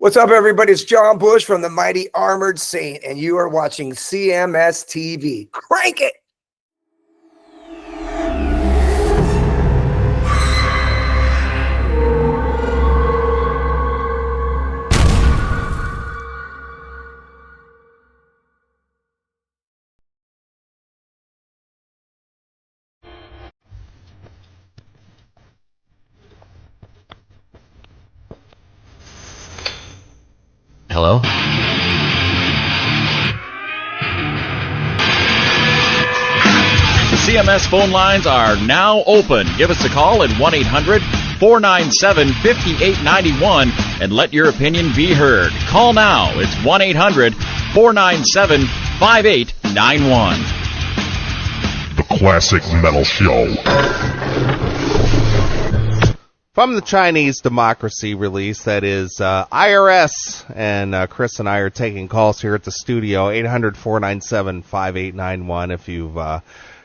What's up, everybody? It's John Bush from the Mighty Armored Saint, and you are watching CMS TV. Crank it! Hello? The CMS phone lines are now open. Give us a call at 1-800-497-5891 and let your opinion be heard. Call now. It's 1-800-497-5891. The Classic Metal Show. From the Chinese Democracy release, that is IRS, and Chris and I are taking calls here at the studio, 800-497-5891, if you've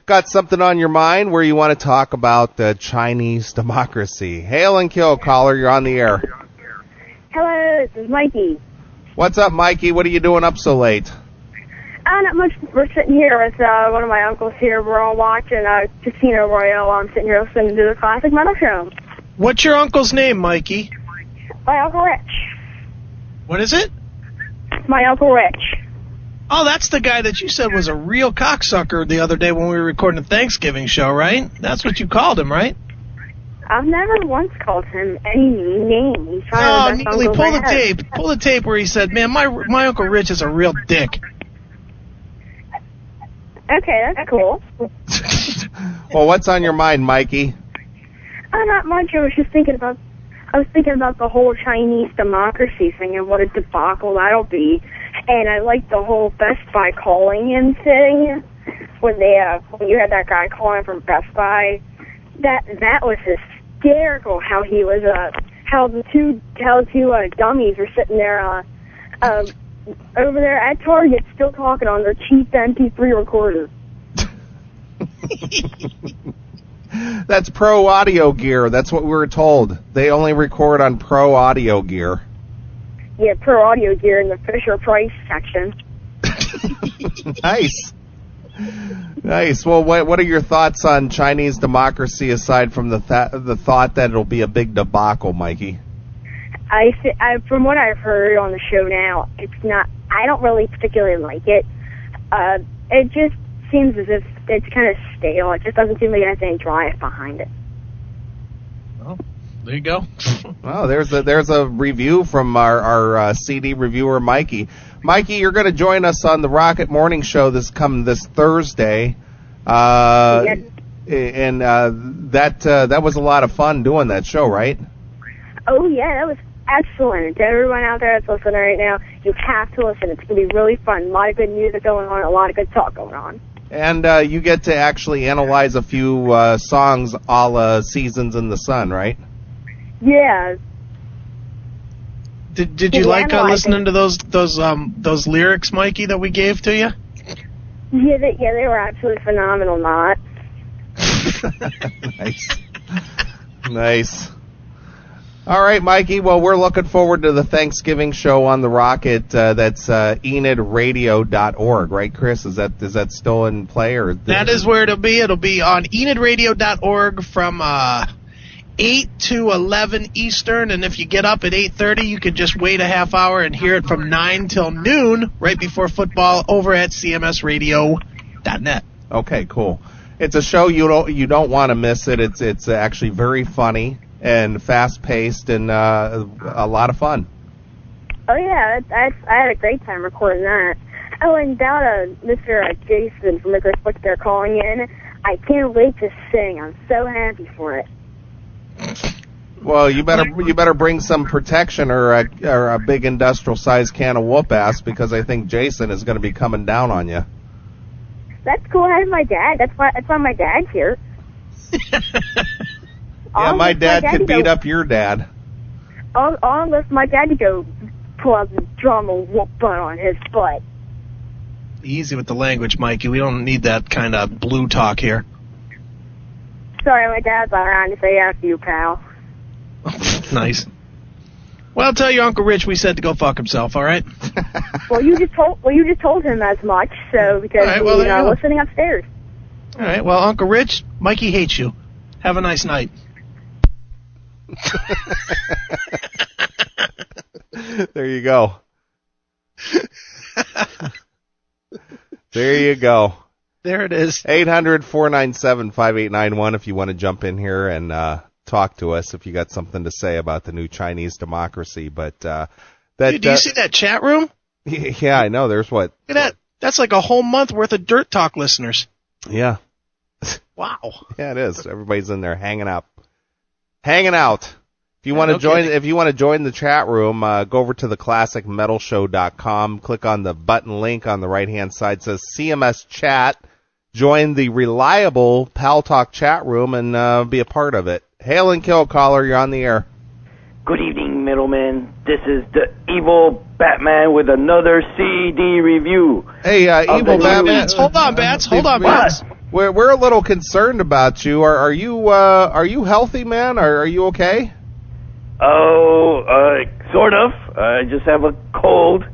got something on your mind where you want to talk about the Chinese Democracy. Hail and kill, caller, you're on the air. Hello, this is Mikey. What's up, Mikey? What are you doing up so late? Not much. We're sitting here with one of my uncles here. We're all watching Casino Royale. I'm sitting here listening to the Classic Metal Show. What's your uncle's name, Mikey? My Uncle Rich. What is it? My Uncle Rich. Oh, that's the guy that you said was a real cocksucker the other day when we were recording the Thanksgiving show, right? That's what you called him, right? I've never once called him any name. He's trying to Neely, pull the tape. Pull the tape where he said, man, my Uncle Rich is a real dick. Okay, that's cool. Well, what's on your mind, Mikey? Not much. I was thinking about the whole Chinese Democracy thing and what a debacle that'll be. And I like the whole Best Buy calling in thing when you had that guy calling from Best Buy. That was hysterical. How he was how the two dummies were sitting there over there at Target still talking on their cheap MP3 recorder. That's Pro Audio Gear. That's what we were told. They only record on Pro Audio Gear. Yeah, Pro Audio Gear in the Fisher Price section. Nice. Nice. Well, what are your thoughts on Chinese Democracy aside from the thought that it'll be a big debacle, Mikey? From what I've heard on the show now, it's not. I don't really particularly like it. It just seems as if it's kind of stale. It just doesn't seem like there's any drive behind it. Well, there you go. Well, there's a review from our CD reviewer, Mikey. Mikey, you're going to join us on the Rocket Morning Show this Thursday. Yes. And that was a lot of fun doing that show, right? Oh, yeah, that was excellent. To everyone out there that's listening right now, you have to listen. It's going to be really fun. A lot of good music going on, a lot of good talk going on. And you get to actually analyze a few songs a la Seasons in the Sun, right? Yeah. Did you like listening to those lyrics, Mikey, that we gave to you? Yeah, they were absolutely phenomenal, not. Nice. All right, Mikey. Well, we're looking forward to the Thanksgiving show on the Rocket. That's enidradio.org, right, Chris? Is that still in play? Or that is where it'll be. It'll be on enidradio.org from 8 to 11 Eastern, and if you get up at 8:30, you can just wait a half hour and hear it from 9 till noon, right before football, over at cmsradio.net. Okay, cool. It's a show you don't want to miss it. It's actually very funny and fast-paced and a lot of fun. Oh, yeah, I had a great time recording that. Oh, and about Mr. Jason from Liquor Foot there calling in, I can't wait to sing. I'm so happy for it. Well, you better bring some protection or a big industrial-sized can of whoop-ass, because I think Jason is going to be coming down on you. That's cool. I have my dad. That's why my dad's here. Yeah, my dad could beat up your dad. I'll enlist my dad to go pull out the drum and whoop butt on his butt. Easy with the language, Mikey. We don't need that kind of blue talk here. Sorry, my dad's not around to say after you, pal. Nice. Well, I'll tell your Uncle Rich we said to go fuck himself, all right? Well, you just told him as much, so because All right, well, he's there you go. listening upstairs. All right, well, Uncle Rich, Mikey hates you. Have a nice night. There you go. There you go. There it is. 800-497-5891 if you want to jump in here and talk to us if you got something to say about the new Chinese democracy. But Dude, do you see that chat room? Yeah, I know. There's what? Look at that. That's like a whole month worth of Dirt Talk listeners. Yeah. Wow. Yeah, it is. Everybody's in there hanging out. If you want to no join, kidding. if you want to join the chat room, go over to theclassicmetalshow.com. Click on the button link on the right-hand side. It says CMS Chat. Join the reliable Pal Talk chat room and be a part of it. Hail and kill, caller. You're on the air. Good evening, middlemen. This is the evil Batman with another CD review. Hey, evil the Batman. Bats, hold on, Bats. Hold on, Bats. We're a little concerned about you. Are you healthy, man? Are you okay? Oh, sort of. I just have a cold.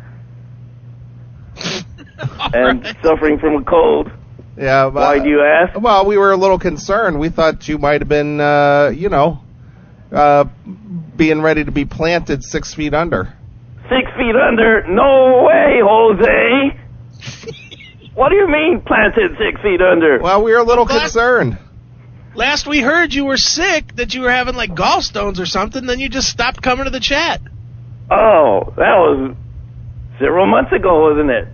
And suffering from a cold. Yeah. Why do you ask? Well, we were a little concerned. We thought you might have been, being ready to be planted 6 feet under. 6 feet under? No way, Jose. What do you mean planted 6 feet under? Well, we were a little What? concerned. Last we heard you were sick, that you were having like gallstones or something, then you just stopped coming to the chat. Oh, that was several months ago, wasn't it?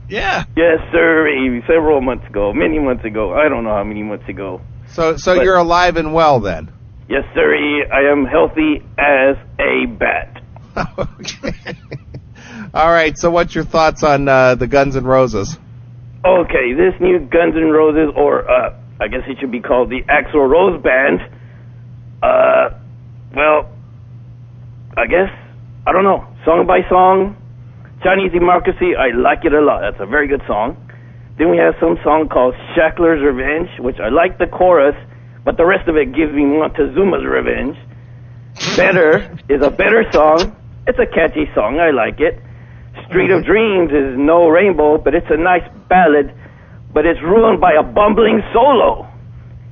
Yeah. Yes, sir. Several months ago. Many months ago. I don't know how many months ago. So you're alive and well then. Yes, sir. I am healthy as a bat. Okay. All right. So what's your thoughts on the Guns N' Roses? Okay, this new Guns N' Roses, or I guess it should be called the Axl Rose Band. Well, I guess, I don't know. Song by song, Chinese Democracy, I like it a lot. That's a very good song. Then we have some song called Shackler's Revenge, which I like the chorus, but the rest of it gives me Montezuma's Revenge. Better is a better song. It's a catchy song. I like it. Street of Dreams is no rainbow, but it's a nice ballad, but it's ruined by a bumbling solo.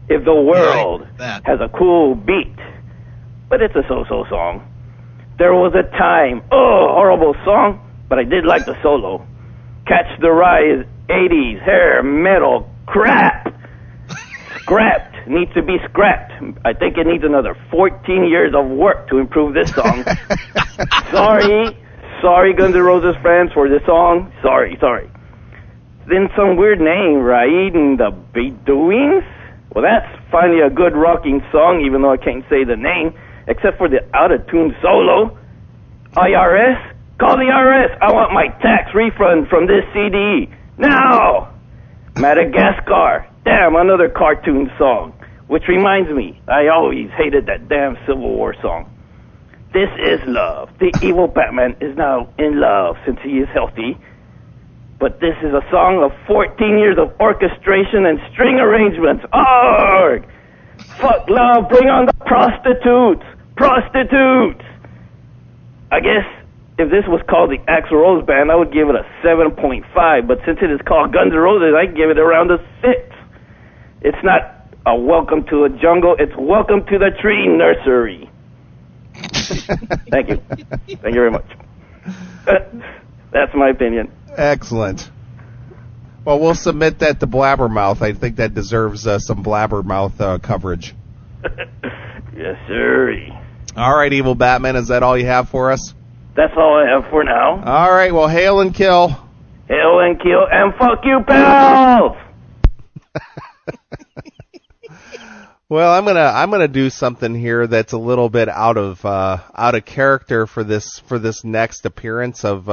If the world has a cool beat, but it's a so-so song. There was a time, horrible song, but I did like the solo. Catch the Rise, 80s, hair, metal, crap. Scrapped, needs to be scrapped. I think it needs another 14 years of work to improve this song. Sorry, Guns N' Roses fans, for this song. Sorry. Then some weird name, right? And the Bedouins? Well, that's finally a good rocking song, even though I can't say the name, except for the out-of-tune solo. IRS? Call the IRS. I want my tax refund from this CD. Now! Madagascar. Damn, another cartoon song. Which reminds me, I always hated that damn Civil War song. This is love. The evil Batman is now in love since he is healthy. But this is a song of 14 years of orchestration and string arrangements. Arg! Fuck love, bring on the prostitutes! Prostitutes! I guess if this was called the Axl Rose Band, I would give it a 7.5. But since it is called Guns N' Roses, I give it around a 6. It's not a welcome to a jungle, it's welcome to the tree nursery. Thank you. Thank you very much. That's my opinion. Excellent. Well, we'll submit that to Blabbermouth. I think that deserves some Blabbermouth coverage. Yes, sir. All right, Evil Batman, is that all you have for us? That's all I have for now. All right, well, hail and kill. Hail and kill, and fuck you, pals! Well, I'm gonna do something here that's a little bit out of character for this next appearance of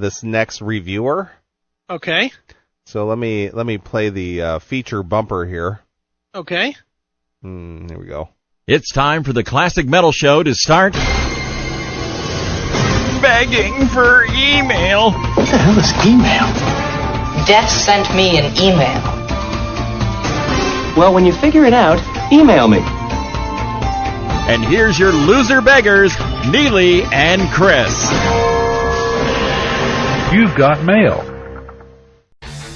this next reviewer. Okay. So let me play the feature bumper here. Okay. Here we go. It's time for the Classic Metal Show to start begging for email. What the hell is email? Death sent me an email. Well, when you figure it out, email me. And here's your loser beggars, Neely and Chris. You've got mail.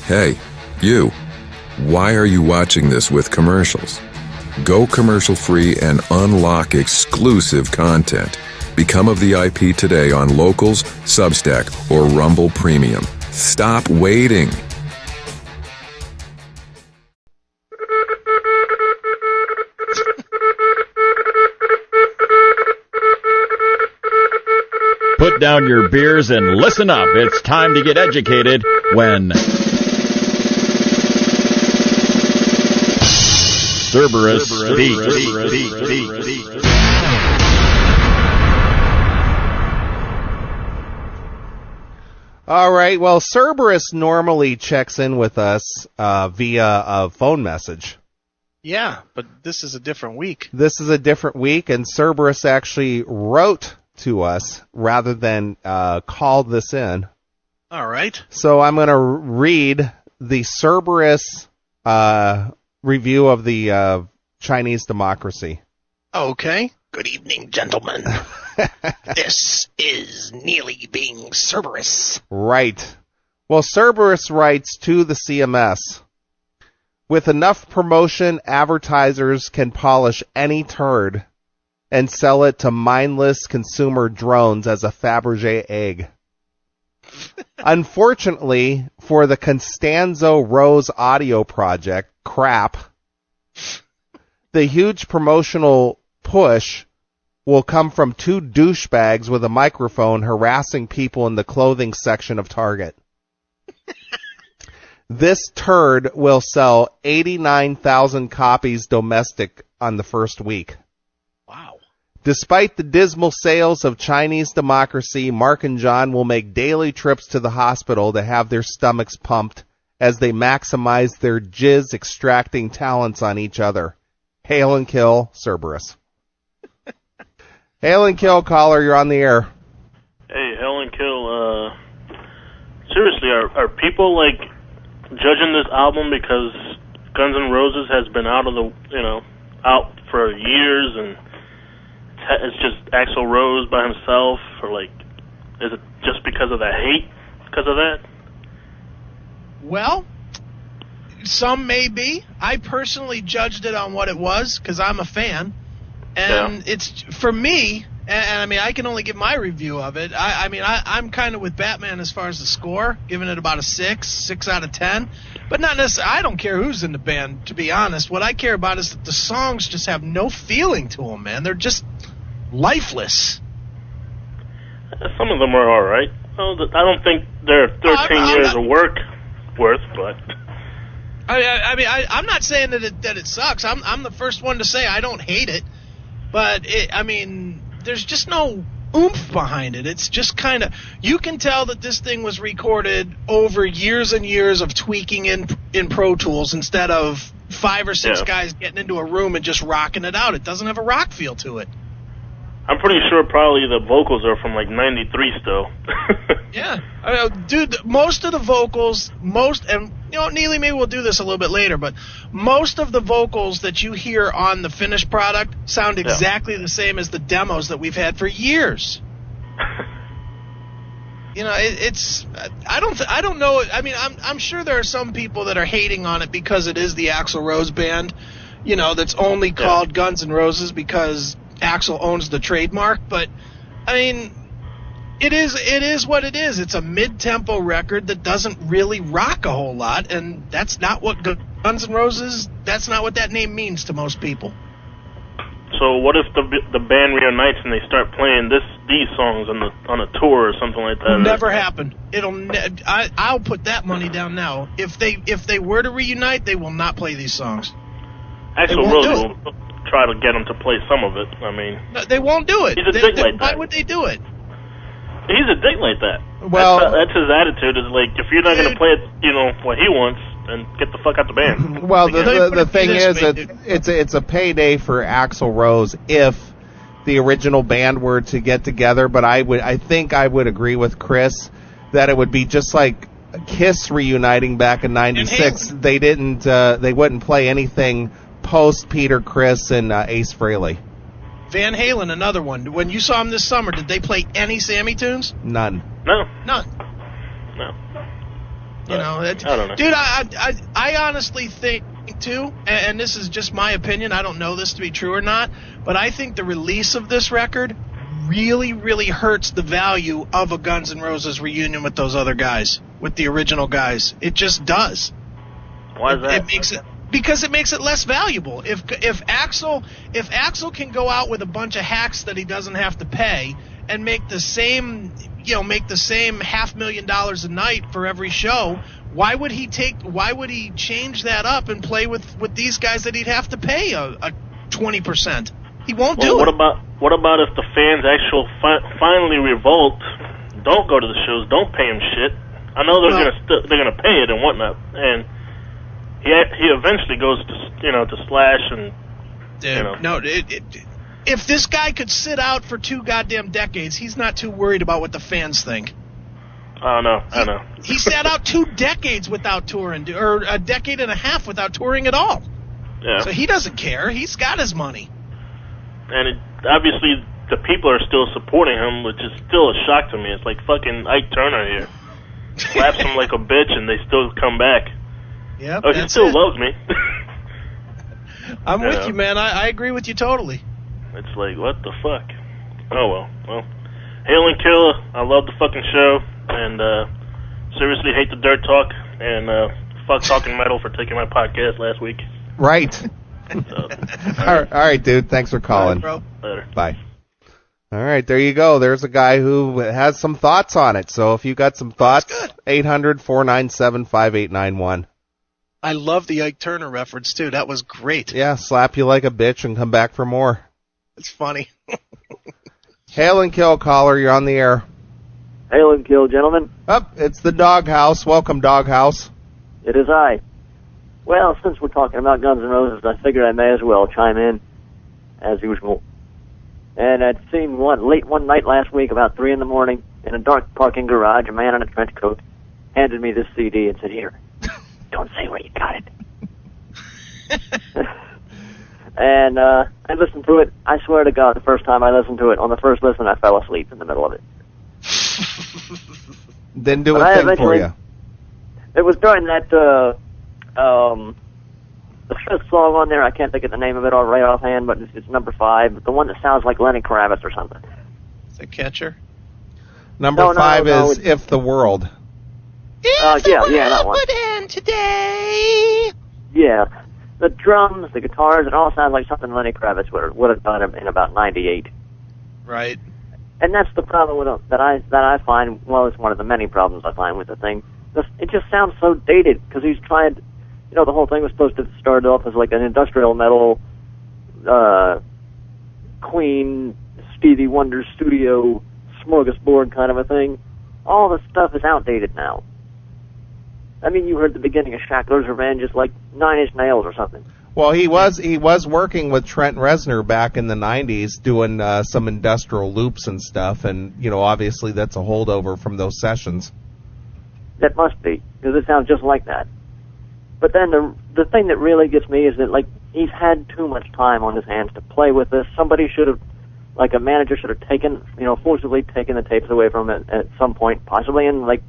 Hey, you. Why are you watching this with commercials? Go commercial-free and unlock exclusive content. Become a VIP today on Locals, Substack, or Rumble Premium. Stop waiting. Put down your beers and listen up. It's time to get educated when Cerberus speaks. All right. Well, Cerberus normally checks in with us via a phone message. Yeah, but this is a different week. This is a different week, and Cerberus actually wrote to us rather than called this in. All right. So I'm going to read the Cerberus review of the Chinese democracy. Okay. Good evening, gentlemen. This is Neely being Cerberus. Right. Well, Cerberus writes to the CMS, with enough promotion, advertisers can polish any turd and sell it to mindless consumer drones as a Fabergé egg. Unfortunately, for the Constanzo Rose audio project, crap, the huge promotional push will come from two douchebags with a microphone harassing people in the clothing section of Target. This turd will sell 89,000 copies domestic on the first week. Wow. Despite the dismal sales of Chinese democracy, Mark and John will make daily trips to the hospital to have their stomachs pumped as they maximize their jizz-extracting talents on each other. Hail and kill, Cerberus. Hail and kill, caller, you're on the air. Hey, hail and kill. Seriously, are people, like, judging this album because Guns N' Roses has been out for years, and it's just Axl Rose by himself, or, like, is it just because of the hate because of that? Well, some may be. I personally judged it on what it was because I'm a fan. And it's, for me, and I mean, I can only give my review of it. I'm kind of with Batman as far as the score, giving it about a 6 out of 10. But not necessarily, I don't care who's in the band, to be honest. What I care about is that the songs just have no feeling to them, man. They're just lifeless. Some of them are all right. Well, I don't think they're 13 years of work worth, but... I'm not saying that it sucks. I'm the first one to say I don't hate it. But, there's just no oomph behind it. It's just kind of... You can tell that this thing was recorded over years and years of tweaking in Pro Tools instead of 5 or 6 guys getting into a room and just rocking it out. It doesn't have a rock feel to it. I'm pretty sure probably the vocals are from, like, 93 still. Yeah. Dude, most of the vocals, and, Neely, maybe we'll do this a little bit later, but most of the vocals that you hear on the finished product sound exactly the same as the demos that we've had for years. It's... I don't know... I mean, I'm sure there are some people that are hating on it because it is the Axl Rose band, that's only called Guns N' Roses because Axl owns the trademark, but I mean, it is what it is. It's a mid-tempo record that doesn't really rock a whole lot, and that's not what Guns N' Roses. That's not what that name means to most people. So what if the band reunites and they start playing these songs on a tour or something like that? Never happen. I'll put that money down now. If they were to reunite, they will not play these sons. Axl Rose will try to get them to play some of it. I mean, no, they won't do it. He's a dick like that. Why would they do it? He's a dick like that. Well, that's his attitude. Is like, if you're not going to play it, what he wants, then get the fuck out the band. Well, the thing is that it's a payday for Axl Rose if the original band were to get together. But I think I would agree with Chris that it would be just like Kiss reuniting back in '96. They wouldn't play anything post Peter Criss and Ace Frehley. Van Halen, another one. When you saw him this summer, did they play any Sammy tunes? None. No. None. No. You know, I don't know. Dude, I honestly think, too, and this is just my opinion, I don't know this to be true or not, but I think the release of this record really, really hurts the value of a Guns N' Roses reunion with those other guys, with the original guys. It just does. Why is that? It makes it because it makes it less valuable. If Axl can go out with a bunch of hacks that he doesn't have to pay and make the same $500,000 a night for every show, why would he change that up and play with these guys that he'd have to pay a 20%? He won't do it. What about if the fans finally revolt, don't go to the shows, don't pay him shit? I know they're gonna pay it and whatnot, and he eventually goes to Slash and if this guy could sit out for 2 goddamn decades, he's not too worried about what the fans think. I know. He sat out 2 decades without touring, or a decade and a half without touring at all. Yeah. So he doesn't care. He's got his money. And obviously the people are still supporting him, which is still a shock to me. It's like fucking Ike Turner here. Slaps him like a bitch and they still come back. Yeah. Oh, he still loves me. I'm with you, man. I agree with you totally. It's like, what the fuck? Oh, well. Hail and Kill, I love the fucking show, and seriously hate the dirt talk, and fuck Talking Metal for taking my podcast last week. Right. So, all right, dude. Thanks for calling. All right, bro. Later. Bye. All right, there you go. There's a guy who has some thoughts on it. So if you got some thoughts, 800-497-5891. I love the Ike Turner reference, too. That was great. Yeah, slap you like a bitch and come back for more. It's funny. Hail and Kill, caller. You're on the air. Hail and Kill, gentlemen. It's the Doghouse. Welcome, Doghouse. It is I. Well, since we're talking about Guns N' Roses, I figured I may as well chime in, as usual. And I'd seen late one night last week, about 3 in the morning, in a dark parking garage, a man in a trench coat handed me this CD and said, "Here, don't say where you got it." And I listened to it. I swear to God, the first time I listened to it, on the first listen, I fell asleep in the middle of it. Didn't do a thing for you. It was during that, the 5th song on there, I can't think of the name of it right offhand, but it's number 5, but the one that sounds like Lenny Kravitz or something. Is it Catcher? Number 5 is If the World. Yeah, that one. Would end today. Yeah. The drums, the guitars, it all sounds like something Lenny Kravitz would have done in about 98. Right. And that's the problem with it, that I find, well, it's one of the many problems I find with the thing. It just sounds so dated, because he's trying to, the whole thing was supposed to start off as like an industrial metal, Queen, Stevie Wonder studio, smorgasbord kind of a thing. All the stuff is outdated now. I mean, you heard the beginning of Shackler's Revenge, just like 9 Inch Nails or something. Well, he was working with Trent Reznor back in the 90s, doing some industrial loops and stuff, and obviously that's a holdover from those sessions. That must be, because it sounds just like that. But then the thing that really gets me is that, like, he's had too much time on his hands to play with this. Somebody should have, like a manager should have forcibly taken the tapes away from it at some point, possibly in like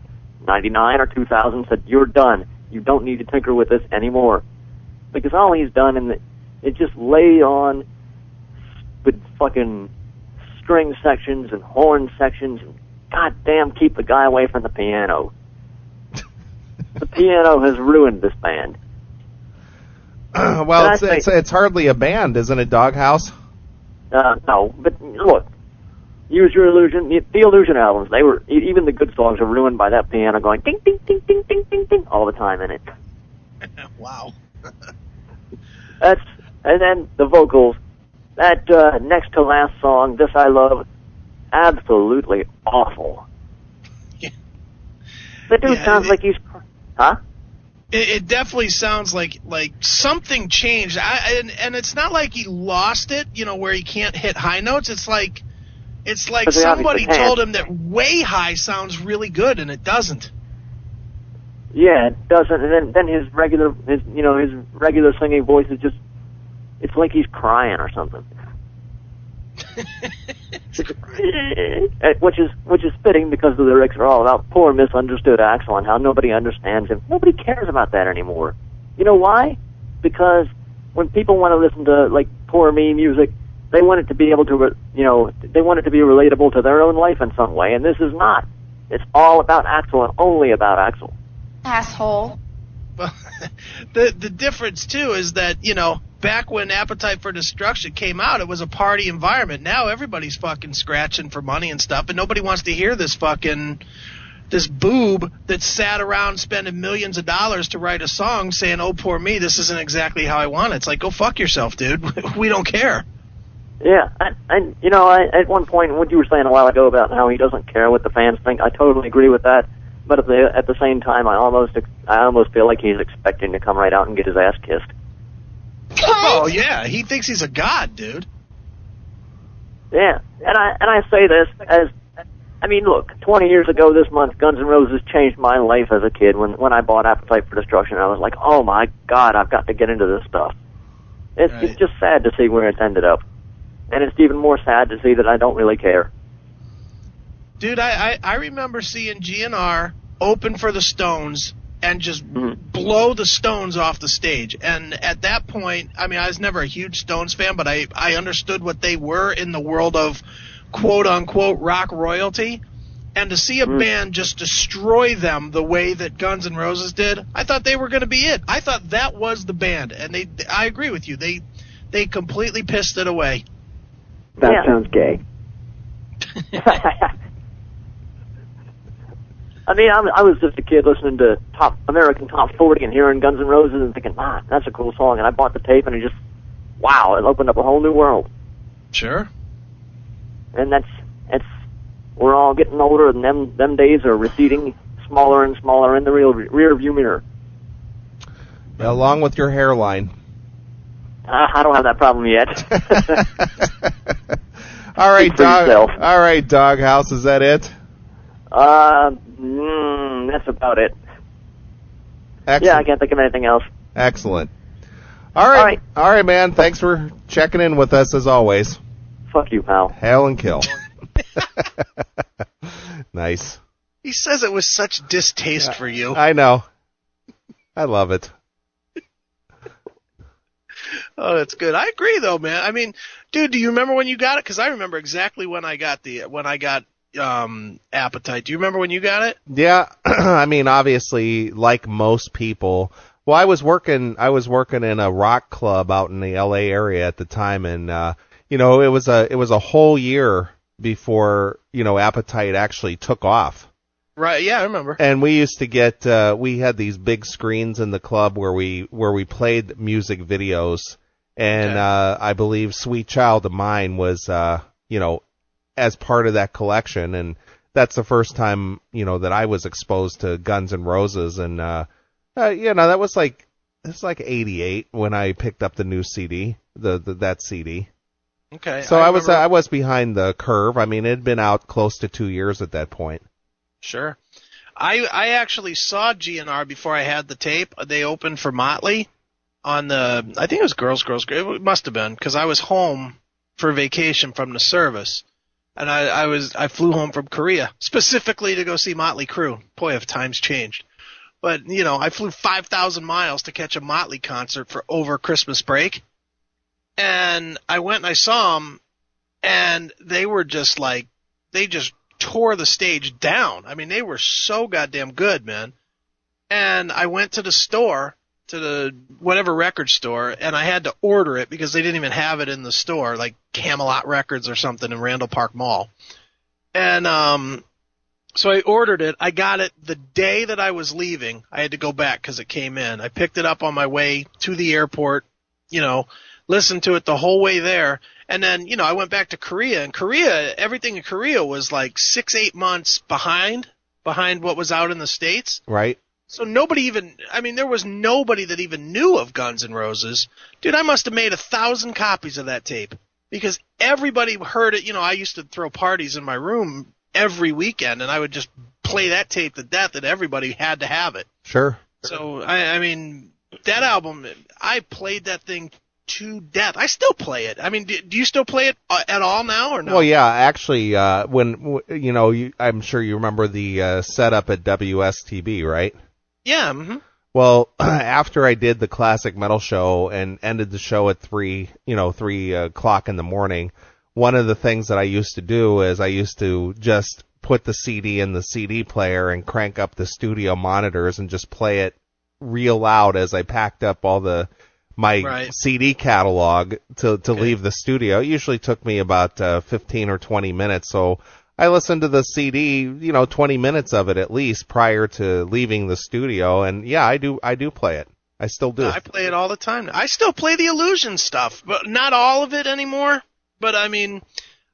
99 or 2000, said, "You're done. You don't need to tinker with this anymore." Because all he's done is just lay on with fucking string sections and horn sections and goddamn keep the guy away from the piano. The piano has ruined this band. Well, it's hardly a band, isn't it, Doghouse? No, but look, Use Your Illusion, the Illusion albums, they were, even the good songs are ruined by that piano going ding, ding, ding, ding, ding, ding, ding, all the time in it. Wow. And then the vocals, that next to last song, This I Love, absolutely awful. Yeah. The dude sounds like he's, huh? It definitely sounds like something changed. And it's not like he lost it, where he can't hit high notes. It's like somebody told him that way high sounds really good, and it doesn't. Yeah, it doesn't. And then his regular singing voice is just, it's like he's crying or something. which is fitting because the lyrics are all about poor misunderstood Axl and how nobody understands him. Nobody cares about that anymore. You know why? Because when people want to listen to like poor me music, they want it to be able to, they want it to be relatable to their own life in some way, and this is not. It's all about Axl and only about Axl. Asshole. Well, the difference too is that back when Appetite for Destruction came out, it was a party environment. Now everybody's fucking scratching for money and stuff, and nobody wants to hear this boob that sat around spending millions of dollars to write a song saying, "Oh, poor me, this isn't exactly how I want it." It's like, go fuck yourself, dude. We don't care. Yeah, and at one point, what you were saying a while ago about how he doesn't care what the fans think, I totally agree with that. But at the same time, I almost feel like he's expecting to come right out and get his ass kissed. Oh yeah, he thinks he's a god, dude. Yeah, and I say this as, I mean, look, 20 years ago this month, Guns N' Roses changed my life as a kid. When I bought Appetite for Destruction, I was like, oh my God, I've got to get into this stuff. It's just sad to see where it's ended up. And it's even more sad to see that I don't really care. Dude, I remember seeing GNR open for the Stones and just blow the Stones off the stage. And at that point, I mean, I was never a huge Stones fan, but I understood what they were in the world of quote-unquote rock royalty. And to see a band just destroy them the way that Guns N' Roses did, I thought they were going to be it. I thought that was the band. And I agree with you. They completely pissed it away. That sounds gay. I mean, I was just a kid listening to American Top 40 and hearing Guns N' Roses and thinking, man, that's a cool song. And I bought the tape and it just, wow, it opened up a whole new world. Sure. And we're all getting older and them days are receding smaller and smaller in the rear view mirror. Yeah, along with your hairline. I don't have that problem yet. All right, Doghouse, is that it? That's about it. Excellent. Yeah, I can't think of anything else. Excellent. All right, man. Thanks for checking in with us as always. Fuck you, pal. Hail and kill. Nice. He says it with such distaste for you. I know. I love it. Oh, that's good. I agree, though, man. I mean, dude, do you remember when you got it? Because I remember exactly when I got Appetite. Do you remember when you got it? Yeah, I mean, obviously, like most people. Well, I was working in a rock club out in the L.A. area at the time, and it was a whole year before Appetite actually took off. Right. Yeah, I remember. And we used to get we had these big screens in the club where we played music videos, and I believe "Sweet Child of Mine" was as part of that collection, and that's the first time that I was exposed to Guns N' Roses, and that was like '88 when I picked up the new CD, that CD. Okay. So I was behind the curve. I mean, it had been out close to 2 years at that point. Sure. I actually saw GNR before I had the tape. They opened for Motley on I think it was Girls. It must have been, because I was home for vacation from the service. And I flew home from Korea specifically to go see Motley Crue. Boy, have times changed. But, I flew 5,000 miles to catch a Motley concert for over Christmas break. And I went and I saw them, and they were just like, they just tore the stage down. I mean, they were so goddamn good, man. And I went to the store, to the whatever record store, and I had to order it because they didn't even have it in the store, like Camelot Records or something in Randall Park Mall. And so I ordered it. I got it the day that I was leaving. I had to go back because it came in. I picked it up on my way to the airport, listened to it the whole way there. And then, I went back to Korea, and everything in Korea was like 6-8 months behind what was out in the States. Right. So there was nobody that even knew of Guns N' Roses. Dude, I must have made 1,000 copies of that tape because everybody heard it. I used to throw parties in my room every weekend, and I would just play that tape to death, and everybody had to have it. Sure. So, I mean, that album, I played that thing to death. I still play it. I mean, do you still play it at all now or no? Well, yeah, actually, I'm sure you remember the setup at WSTB, right? Yeah. Mm-hmm. Well, after I did the classic metal show and ended the show at 3 o'clock in the morning, one of the things that I used to do is I used to just put the CD in the CD player and crank up the studio monitors and just play it real loud as I packed up all my CD catalog to leave the studio. It usually took me about 15 or 20 minutes, so I listened to the CD, 20 minutes of it at least prior to leaving the studio, and yeah, I do play it. I still do. I play it all the time. I still play the Illusion stuff, but not all of it anymore. But I mean,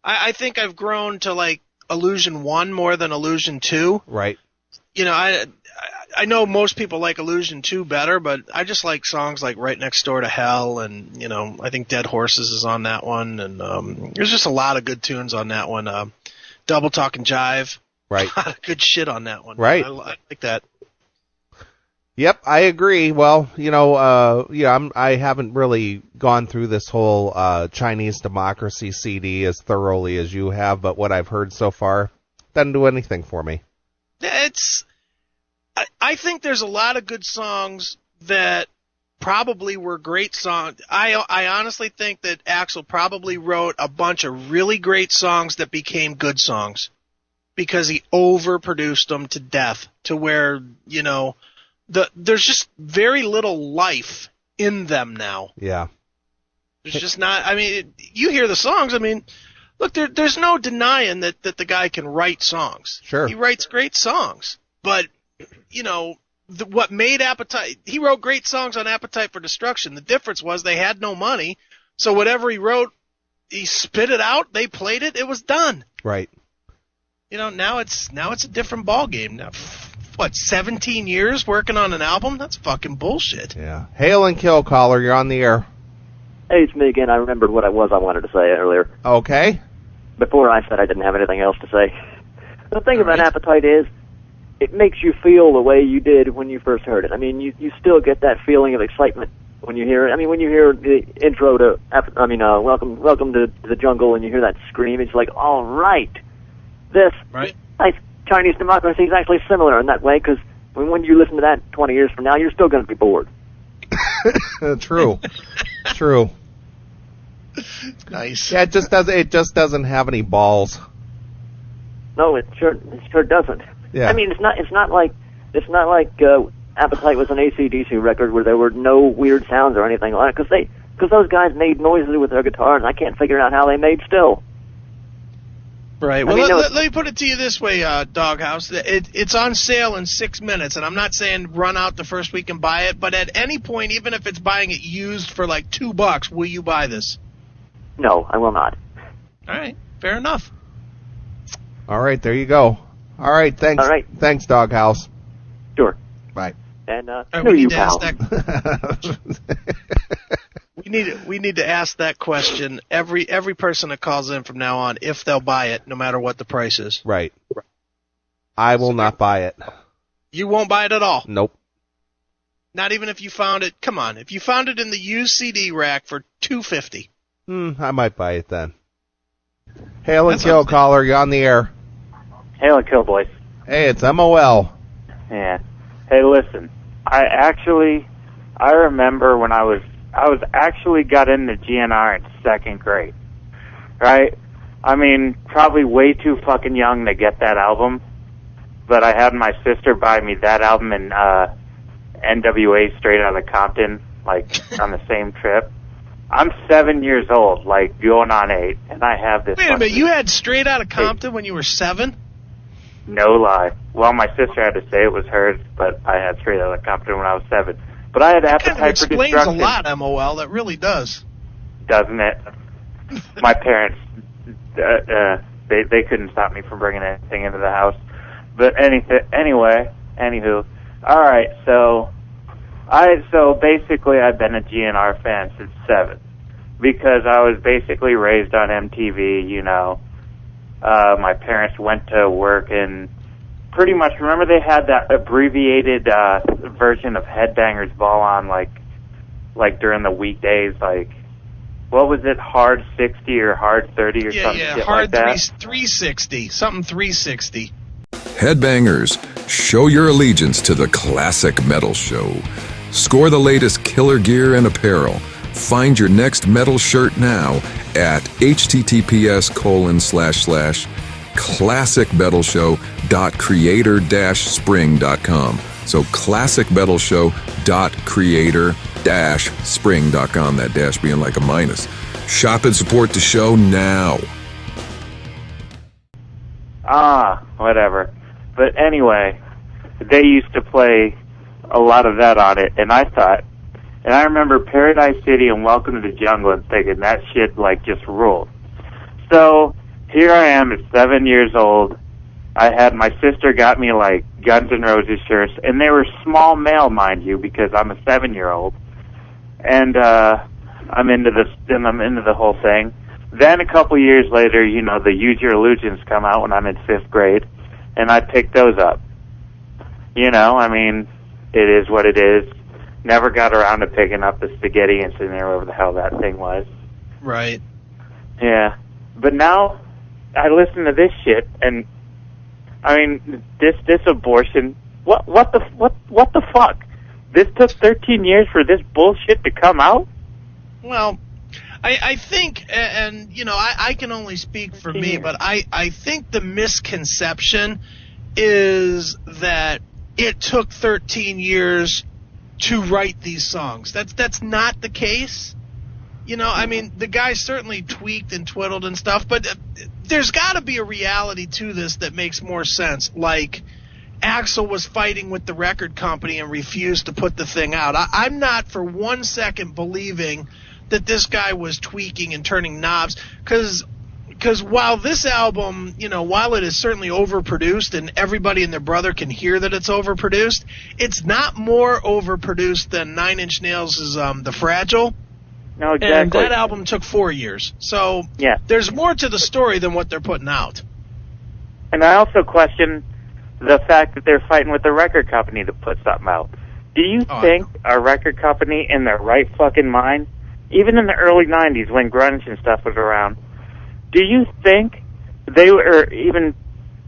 I think I've grown to like Illusion 1 more than Illusion 2. Right. I know most people like Illusion 2 better, but I just like songs like Right Next Door to Hell, and I think Dead Horses is on that one, and there's just a lot of good tunes on that one. Double Talk and Jive. Right. A lot of good shit on that one. Right. I like that. Yep, I agree. Well, I haven't really gone through this whole Chinese Democracy CD as thoroughly as you have, but what I've heard so far doesn't do anything for me. I think there's a lot of good songs that probably were great songs. I honestly think that Axl probably wrote a bunch of really great songs that became good songs because he overproduced them to death to where, there's just very little life in them now. Yeah. There's just not, I mean, you hear the songs, I mean, look, there's no denying that the guy can write songs. Sure. He writes great songs, but, what made Appetite, he wrote great songs on Appetite for Destruction. The difference was they had no money, so whatever he wrote, he spit it out, they played it, it was done. Right. Now it's a different ballgame. Now, 17 years working on an album? That's fucking bullshit. Yeah. Hail and Kill, caller, you're on the air. Hey, it's me again. I remembered what I wanted to say earlier. Okay. Before I said I didn't have anything else to say. The thing about Appetite is, it makes you feel the way you did when you first heard it. I mean, you still get that feeling of excitement when you hear it. I mean, when you hear the intro to, Welcome to the Jungle, and you hear that scream, it's like, all right, this Chinese Democracy is actually similar in that way, because when you listen to that 20 years from now, you're still going to be bored. True. True. Nice. Yeah, it just doesn't have any balls. No, it sure doesn't. Yeah. I mean, it's not like Appetite was an AC/DC record where there were no weird sounds or anything like that, because those guys made noises with their guitars, and I can't figure out how they made still. Right. Well, let me put it to you this way, Doghouse. It's on sale in 6 minutes, and I'm not saying run out the first week and buy it, but at any point, even if it's buying it used for like $2, will you buy this? No, I will not. All right. Fair enough. All right. There you go. All right. Thanks. All right. Thanks, Doghouse. Sure. Bye. And we you, need to pal. ask that. We need to ask that question every person that calls in from now on if they'll buy it, no matter what the price is. Right. I will not buy it. You won't buy it at all. Nope. Not even if you found it. Come on, if you found it in the used CD rack for $250. I might buy it then. Hail and Kill, caller. You're on the air. Hail and Kill, boys. Hey, it's MOL. Yeah. Hey, listen. I remember when I was actually got into GNR in second grade. Right? I mean, probably way too fucking young to get that album, but I had my sister buy me that album and NWA Straight Outta Compton, like, on the same trip. I'm 7 years old, like, going on 8, and I have this... Wait a minute, you had Straight Outta Compton when you were 7? No lie. Well, my sister had to say it was hers, but I had Straight Outta Compton when I was 7. But I had Appetite for Destruction. That explains a lot, MOL. That really does. Doesn't it? My parents, they couldn't stop me from bringing anything into the house. But anywho, all right. So basically, I've been a GNR fan since 7 because I was basically raised on MTV. You know, my parents went to work and pretty much, remember they had that abbreviated version of Headbangers Ball on like during the weekdays, like what was it, Hard 60 or Hard 30 or something shit Hard like that? 360, something 360. Headbangers, show your allegiance to the Classic Metal Show. Score the latest killer gear and apparel. Find your next metal shirt now at https://classicmetalshow.creator-spring.com. So classicmetalshow.creator-spring.com, that dash being like a minus. Shop and support the show now. Whatever. But anyway, they used to play a lot of that on it, and I remember Paradise City and Welcome to the Jungle and thinking that shit, like, just ruled. So, here I am at 7 years old. My sister got me, like, Guns N' Roses shirts, and they were small mail, mind you, because I'm a 7-year-old. And, I'm into the whole thing. Then a couple years later, you know, the Use Your Illusions come out when I'm in 5th grade, and I picked those up. You know, I mean, it is what it is. Never got around to picking up the Spaghetti Incident or whatever the hell that thing was. Right. Yeah. But now, I listen to this shit, and, I mean, this abortion, what the fuck? This took 13 years for this bullshit to come out? Well, I think, and you know, I can only speak for me, but I think the misconception is that it took 13 years to write these songs. That's not the case. You know, I mean, the guy certainly tweaked and twiddled and stuff, but there's got to be a reality to this that makes more sense. Like, Axl was fighting with the record company and refused to put the thing out. I'm not for 1 second believing that this guy was tweaking and turning knobs, because while this album, you know, while it is certainly overproduced and everybody and their brother can hear that it's overproduced, it's not more overproduced than Nine Inch Nails' The Fragile. No, exactly. And that album took 4 years. So yeah, there's more to the story than what they're putting out. And I also question the fact that they're fighting with the record company to put something out. Do you think a record company in their right fucking mind, even in the early 90s when grunge and stuff was around, do you think they were, even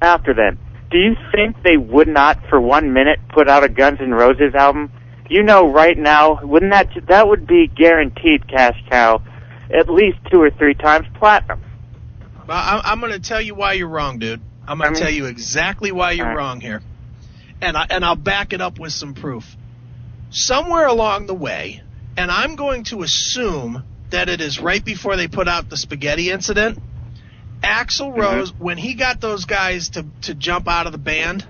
after then, do you think they would not for 1 minute put out a Guns N' Roses album? You know, right now, wouldn't that would be guaranteed cash cow, at least 2 or 3 times platinum. Well, I'm going to tell you why you're wrong, dude. I'm going to tell you exactly why you're wrong here, and I'll back it up with some proof. Somewhere along the way, and I'm going to assume that it is right before they put out the Spaghetti Incident, Axl Rose, when he got those guys to jump out of the band,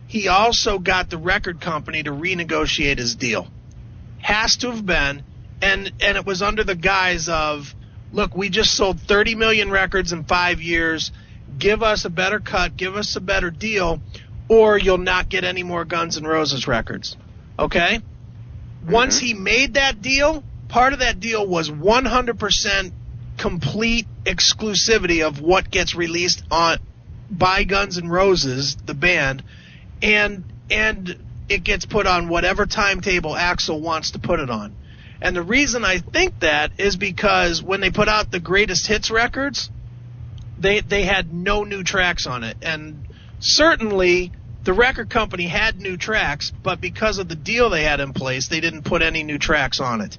he also got the record company to renegotiate his deal. Has to have been, and it was under the guise of, look, we just sold 30 million records in 5 years, give us a better cut, give us a better deal, or you'll not get any more Guns N' Roses records. Okay? Once he made that deal, part of that deal was 100% complete exclusivity of what gets released by Guns N' Roses, the band, and it gets put on whatever timetable Axl wants to put it on. And the reason I think that is because when they put out the greatest hits records, they had no new tracks on it. And certainly the record company had new tracks, but because of the deal they had in place, they didn't put any new tracks on it.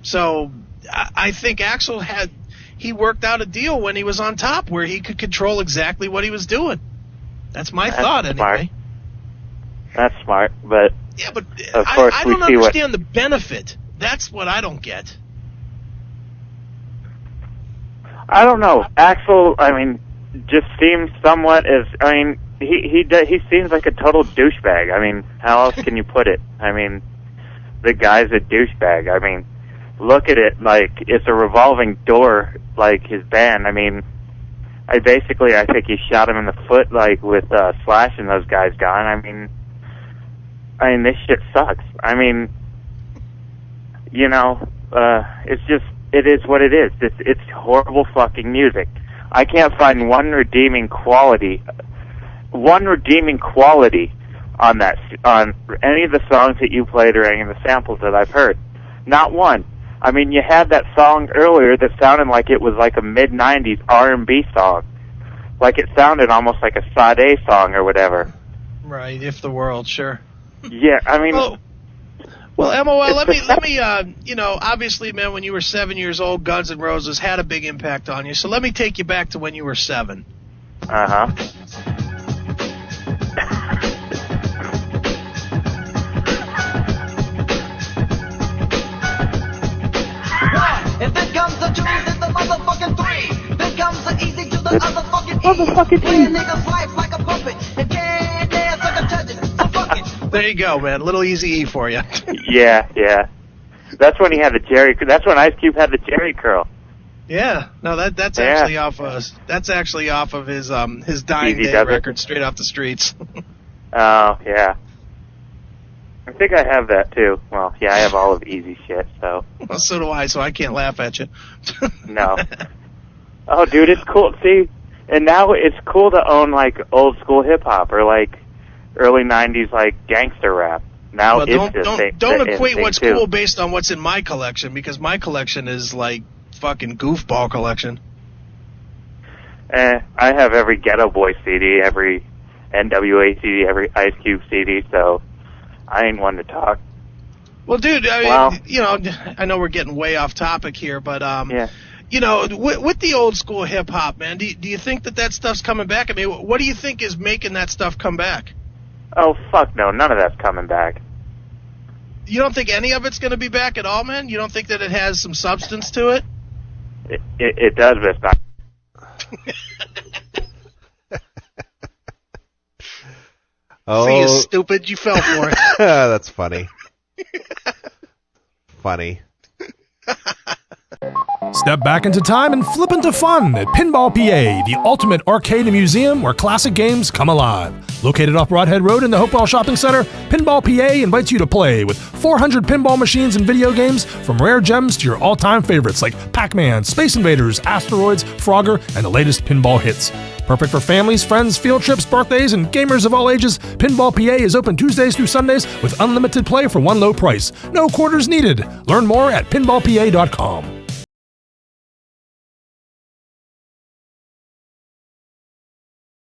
So I think Axl he worked out a deal when he was on top where he could control exactly what he was doing. That's my thought, anyway. That's smart, but yeah, but of course I don't understand the benefit. That's what I don't get. I don't know. Axl, I mean, just seems somewhat as, I mean, he seems like a total douchebag. I mean, how else can you put it? I mean, the guy's a douchebag. I mean, look at it like it's a revolving door, like his band. I mean, I think he shot him in the foot, like with Slash and those guys gone. I mean, this shit sucks. I mean, you know, it is what it is. It's horrible fucking music. I can't find one redeeming quality on any of the songs that you played or any of the samples that I've heard. Not one. I mean, you had that song earlier that sounded like it was like a mid-'90s R&B song. Like it sounded almost like a Sade song or whatever. Right, If the World, sure. Yeah, I mean... Well, MOL, let me, obviously, man, when you were 7 years old, Guns N' Roses had a big impact on you. So let me take you back to when you were 7. Uh-huh. If it comes to twos, it's the motherfucking 3. If it comes to easy to the motherfucking E. Play a nigga's life like a puppet and can't dance like a touch it. So fuck it. There you go, man. Little Easy E for you. Yeah. That's when he had the Jerry. That's when Ice Cube had the Jerry curl. Yeah. No, that's actually off of his Dying Easy Day Does It. record, Straight Off the Streets. Oh, yeah. I think I have that too. Well, yeah, I have all of Easy shit, so. Well, so do I, so I can't laugh at you. No. Oh, dude, it's cool. See, and now it's cool to own, like, old school hip-hop or, like, early 90s, like, gangster rap. Now Well, it's the same. don't the equate thing, what's too. cool based on what's in my collection, because my collection is like fucking goofball collection. I have every Ghetto Boy CD, every NWA CD, every Ice Cube CD, so I ain't one to talk. Well, dude, Wow. I know we're getting way off topic here, but Yeah. with the old school hip hop, man, do you think that stuff's coming back? I mean, what do you think is making that stuff come back? Oh, fuck no, none of that's coming back. You don't think any of it's going to be back at all, man? You don't think that it has some substance to it? It does, but it's not. Oh, See, you stupid, you fell for it. That's funny. Funny. Step back into time and flip into fun at Pinball PA, the ultimate arcade and museum where classic games come alive. Located off Broadhead Road in the Hopewell Shopping Center, Pinball PA invites you to play with 400 pinball machines and video games, from rare gems to your all-time favorites like Pac-Man, Space Invaders, Asteroids, Frogger, and the latest pinball hits. Perfect for families, friends, field trips, birthdays, and gamers of all ages, Pinball PA is open Tuesdays through Sundays with unlimited play for one low price. No quarters needed. Learn more at pinballpa.com.